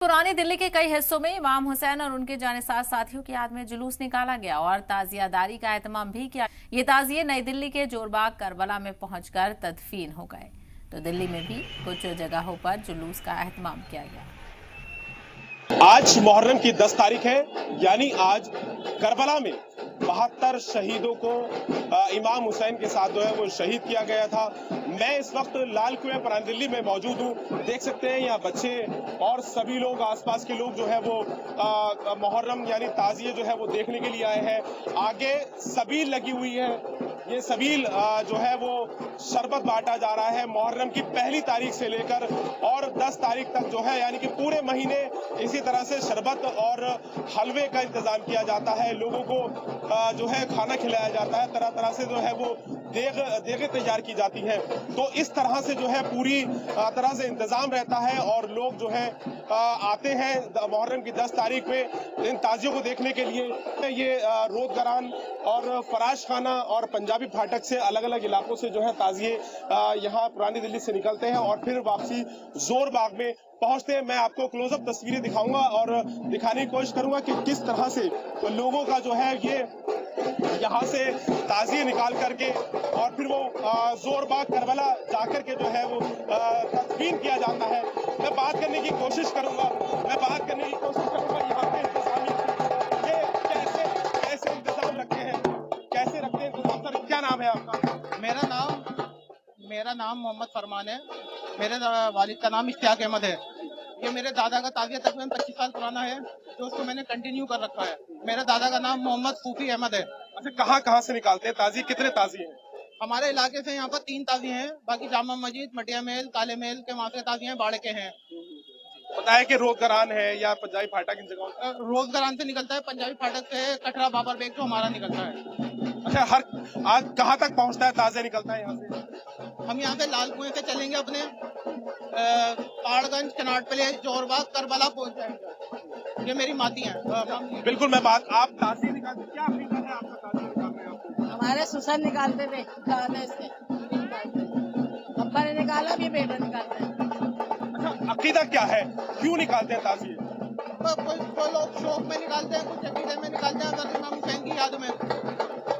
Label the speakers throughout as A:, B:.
A: पुरानी दिल्ली के कई हिस्सों में इमाम हुसैन और उनके जानेसार साथियों की याद में जुलूस निकाला गया और ताजियादारी का एहतमाम भी किया। ये ताजिए नई दिल्ली के जोरबाग करबला में पहुंचकर तदफीन हो गए। तो दिल्ली में भी कुछ जगहों पर जुलूस का एहतमाम किया गया।
B: आज मुहर्रम की 10 तारीख है, यानी आज करबला में 72 शहीदों को इमाम हुसैन के साथ जो है वो शहीद किया गया था। मैं इस वक्त लाल कुएं पुरानी दिल्ली में मौजूद हूँ। देख सकते हैं यहाँ बच्चे और सभी लोग, आसपास के लोग जो है वो मुहर्रम यानी ताजिए जो है वो देखने के लिए आए हैं। आगे सबील लगी हुई है, ये सबील जो है वो शरबत बांटा जा रहा है मुहर्रम की पहली तारीख से लेकर और 10 तारीख तक जो है, यानी कि पूरे महीने इसी तरह से शरबत और हलवे का इंतजाम किया जाता है। लोगों को जो है खाना खिलाया जाता है, तरह तरह से जो है वो देगे तैयार की जाती है। तो इस तरह से जो है पूरी तरह से इंतजाम रहता है और लोग जो है आते हैं मुहर्रम की 10 तारीख में इन ताजियों को देखने के लिए। ये रोजगारान और फराश खाना और पंजाबी फाटक से अलग अलग इलाकों से जो है ताजिए यहाँ पुरानी दिल्ली से निकलते हैं और फिर वापसी जोर बाग में पहुंचते हैं। मैं आपको क्लोजअप तस्वीरें दिखाऊंगा और दिखाने की कोशिश करूंगा कि किस तरह से लोगों का जो है ये यहाँ से ताजिए निकाल करके और फिर वो जोरबाग करबला जाकर के जो है वो तदफीन किया जाता है। मैं बात करने की कोशिश करूंगा यहाँ पे इंतजामी ये कैसे इंतजाम रखे हैं, कैसे रखते हैं। सर, क्या नाम है आपका?
C: मेरा नाम मोहम्मद फरमान है। मेरे वालिद का नाम इश्तियाक अहमद है। ये मेरे दादा का ताजिया तकरीबन 25 साल पुराना है, तो उसको मैंने कंटिन्यू कर रखा है। मेरे दादा का नाम मोहम्मद सूफी अहमद है।
B: अच्छा, कहाँ से निकालते हैं ताजिए? कितने ताजिए हैं?
C: हमारे इलाके से यहाँ पर 3 ताजिए हैं, बाकी जामा मस्जिद, मटिया महल, काले महल के वहाँ से ताजिए हैं, बाड़े के हैं।
B: बताया कि रोजगारान है या पंजाबी फाटक, इन जगहों
C: रोजगारान से निकलता है, पंजाबी फाटक से कटरा बाबर बेग जो हमारा निकलता है।
B: अच्छा, आज कहाँ तक पहुँचता है ताजिया निकलता है यहाँ से?
C: हम यहाँ से लाल कुएं से चलेंगे अपने Paharganj, Connaught place, Jorbagh, Karbala पहुँच जाएंगे। ये मेरी माती है।
B: बिल्कुल, मैं बात आप ताजिए निकालते, क्या अकीदा है आपका ताजिया निकालने का?
D: हमारे सुसर निकालते थे जाने से, अब्बा ने निकाला, अब ये बेटा निकालता है।
B: अच्छा, अकीदा क्या है, क्यों निकालते हैं ताजिए?
C: कोई लोग शौक में निकालते हैं, कुछ अकीदे में निकालते हैं, अगर इमाम हुसैन की याद में।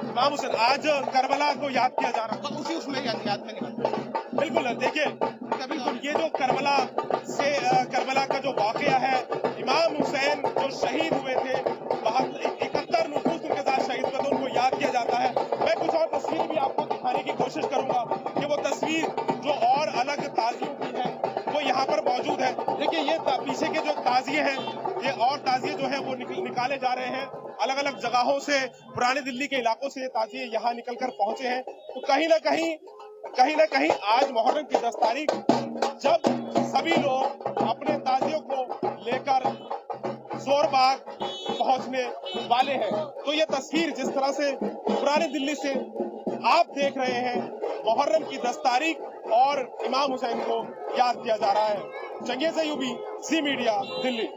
B: इमाम हुसैन आज करबला को याद किया जा रहा है,
C: तो उसी उसमें याद में निकालते हैं।
B: बिल्कुल। देखिए, बिल्कुल ये जो करबला का जो वाकया है, इमाम हुसैन जो शहीद हुए थे, 71 नफूस उनके साथ शहीद हुए थे, उनको याद किया जाता है। मैं कुछ और तस्वीर भी आपको दिखाने की कोशिश करूंगा कि वो तस्वीर जो और अलग ताजियों की है वो यहाँ पर मौजूद है। देखिए, ये पीछे के जो ताजिए हैं, ये और ताजिए जो है वो निकाले जा रहे हैं अलग अलग जगहों से, पुरानी दिल्ली के इलाकों से ताजिए यहाँ निकल कर पहुंचे हैं। तो कहीं ना कहीं आज मुहर्रम की 10 तारीख जब सभी लोग अपने ताजियों को लेकर जोरबाग पहुंचने वाले हैं, तो ये तस्वीर जिस तरह से पुरानी दिल्ली से आप देख रहे हैं, मुहर्रम की 10 तारीख और इमाम हुसैन को याद किया जा रहा है। चंगेज़ अयूबी, ज़ी मीडिया, दिल्ली।